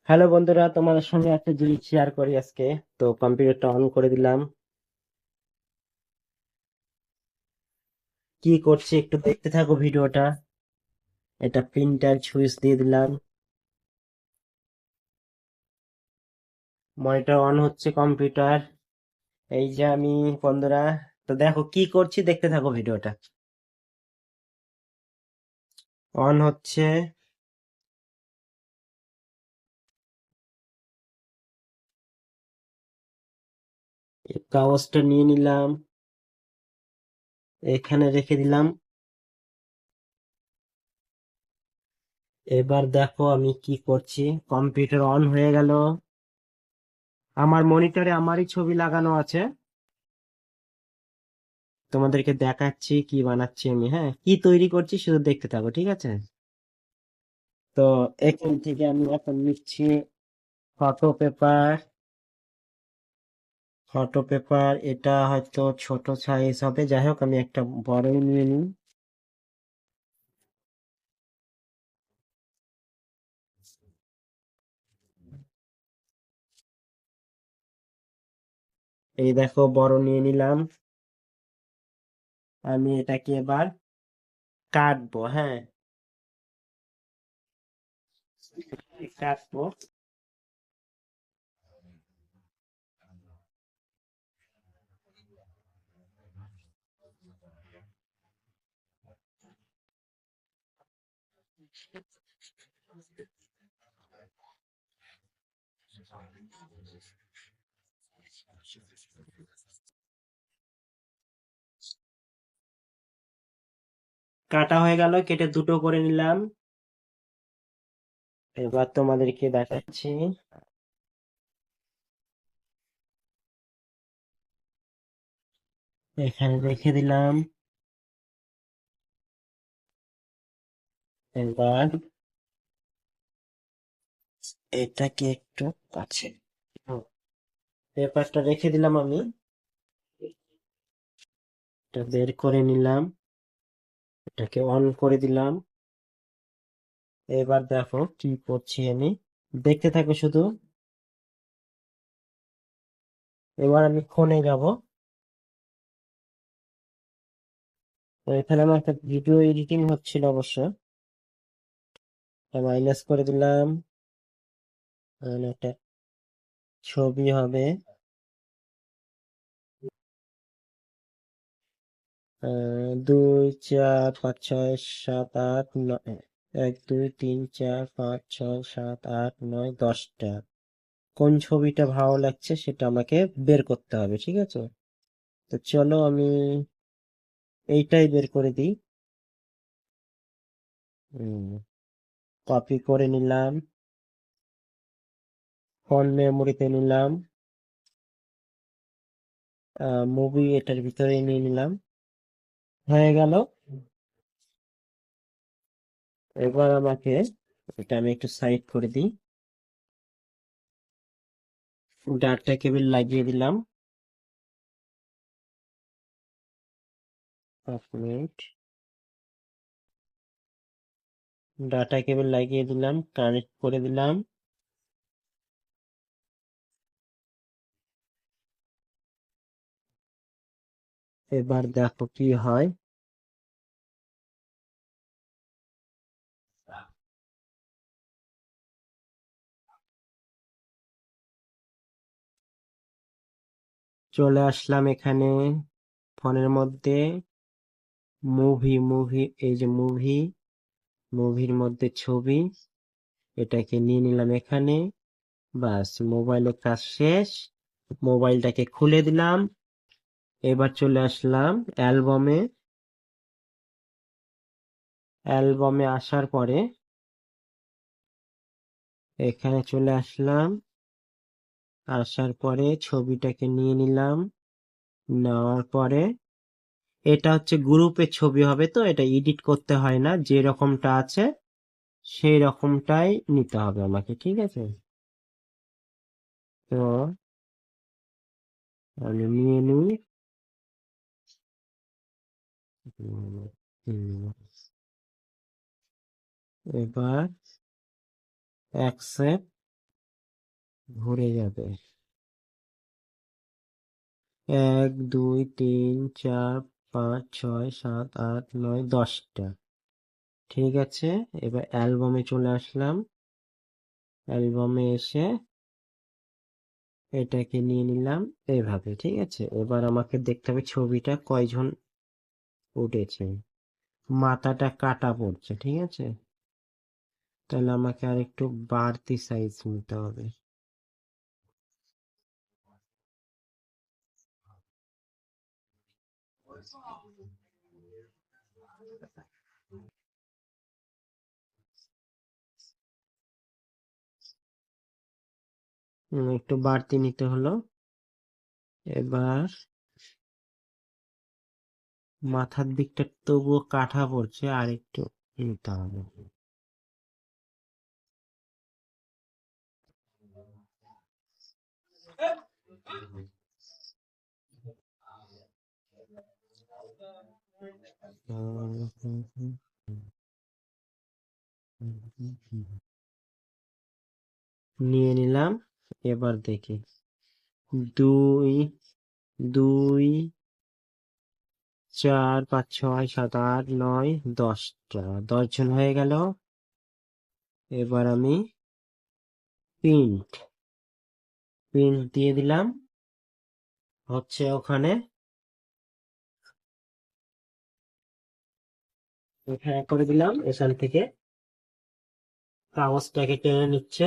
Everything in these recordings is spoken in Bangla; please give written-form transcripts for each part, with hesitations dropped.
হ্যালো বন্ধুরা, তোমাদের সঙ্গে একটা জিনিস শেয়ার করি আজকে। তো কম্পিউটারটা অন করে দিলাম। কি করছি একটু দেখতে থাকো ভিডিওটা। এটা প্রিন্টার সুইচ দিয়ে দিলাম। মনিটর অন হচ্ছে কম্পিউটার। এই যে আমি, বন্ধুরা, তো দেখো কি করছি, দেখতে থাকো ভিডিওটা। অন হচ্ছে। এই কাগজটা নিয়ে নিলাম, এখানে রেখে দিলাম। এবার দেখো আমি কি করছি। কম্পিউটার অন হয়ে গেল। আমার মনিটরে আমারই ছবি লাগানো আছে। তোমাদেরকে দেখাচ্ছি কি বানাচ্ছি আমি, হ্যাঁ, কি তৈরি করছি, শুধু দেখতে থাকো, ঠিক আছে? তো এখান থেকে আমি এখন নিচ্ছি ফটো পেপার। ফটো পেপার এটা হয়তো ছোট সাইজ হবে, যাই হোক আমি একটা বড়ই নিয়ে নিই। এই দেখো বড় নিয়ে নিলাম। আমি এটাকে এবার কাটবো, হ্যাঁ, কাটবো। কাটা হয়ে গেল, কেটে দুটো করে নিলাম। এবার তোমাদেরকে দেখাচ্ছি। এখানে রেখে দিলাম। এবার এটাকে একটু কাছে, পেপারটা রেখে দিলাম আমি। এটা বের করে নিলাম, এটাকে অন করে দিলাম। এবার দেখো কি করছি আমি, দেখতে থাকো শুধু। এবার আমি ফোনে যাব। তো এখানে আমার একটা ভিডিও এডিটিং হচ্ছিল অবশ্য, মাইনাস করে দিলাম। আর একটা ছবি হবে। 2 4 5 6 7 8 9, 1 2 3 4 5 6 7 8 9 10টা। কোন ছবিটা ভালো লাগছে সেটা আমাকে বের করতে হবে, ঠিক আছে? তো চলো আমি এইটাই বের করে দিই। কপি করে নিলাম, ফোন মেমোরিতে নিলাম, মুভি এটার ভিতরে নিয়ে নিলাম। হয়ে গেল। এবার আমাকে এটা আমি একটু সাইড করে দিই। ডাটা কেবল লাগিয়ে দিলাম। 5 মিনিট। ডাটা কেবল লাগিয়ে দিলাম, কানেক্ট করে দিলাম। এবার দেখো কি হয়। চলে আসলাম এখানে ফোনের মধ্যে। মুভি মুভি, এই যে মুভি, মুভির মধ্যে ছবি, এটাকে নিয়ে নিলাম এখানে। বাস, মোবাইলের কাজ শেষ। মোবাইলটাকে খুলে দিলাম। এবার চলে আসলাম অ্যালবামে। অ্যালবামে আসার পরে এখানে চলে আসলাম। আসার পরে ছবিটাকে নিয়ে নিলাম। নেওয়ার পরে এটা হচ্ছে গ্রুপের ছবি হবে, তো এটা এডিট করতে হয় না, যে রকমটা আছে সেই রকমটাই নিতে হবে আমাকে, ঠিক আছে? তো আমি নিয়ে নিই। হুম, এবার অ্যাকসেপ্ট। ঘুরে যাবে। 1 2 3 4 5 6 7 8 9 10টা। ঠিক আছে, এবার অ্যালবামে চলে আসলাম। অ্যালবামে এসে এটাকে নিয়ে নিলাম এইভাবে। ঠিক আছে, এবার আমাকে দেখতে হবে ছবিটা কয়জন উঠেছে। মাথাটা কাটা পড়ছে, ঠিক আছে, তাহলে আমাকে আর একটু বাড়তি সাইজ নিতে হবে। একটু বাড়তি নিতে হলো। এবার মাথার দিকটা তবুও কাটা পড়ছে, আর একটু নিতে হবে। নিয়ে নিলাম। এবার দেখি, 2 2 4 5 6 7 8 9 10টা। 10জন হয়ে গেল। এবার আমি প্রিন্ট প্রিন্ট দিয়ে দিলাম হচ্ছে ওখানে। এখানে করে দিলাম, এখান থেকে কাগজটাকে টেনে নিচ্ছে।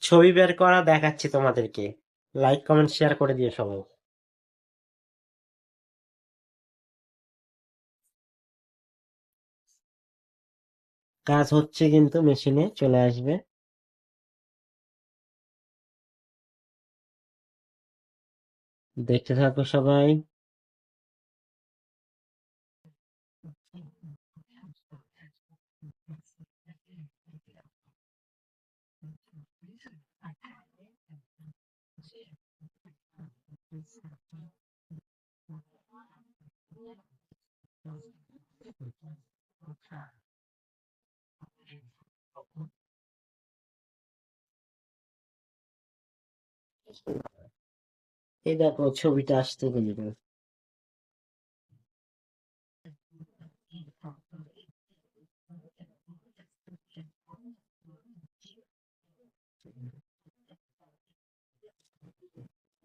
ছবি বের করা দেখাচ্ছি তোমাদেরকে। লাইক কমেন্ট শেয়ার করে দিও সবাই। কাজ হচ্ছে, কিন্তু মেশিনে চলে আসবে। দেখতে থাকো সবাই। এই দেখো ছবিটা আসতে কিন্তু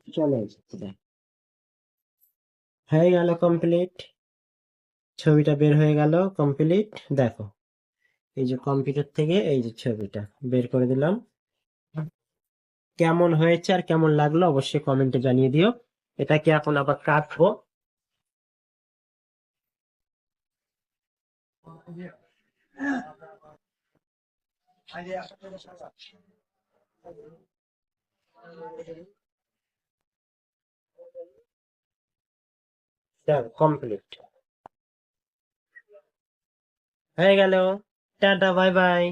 চলে এসেছে। হয়ে গেল কমপ্লিট। ছবিটা বের হয়ে গেল কমপ্লিট। দেখো, এই যে কম্পিউটার থেকে এই যে ছবিটা বের করে দিলাম। কেমন হয়েছে আর কেমন লাগলো অবশ্যই কমেন্টে জানিয়ে দিও। এটাকে এখন আবার কাটবো। কমপ্লিট হয়ে গেল। Tata, bye bye.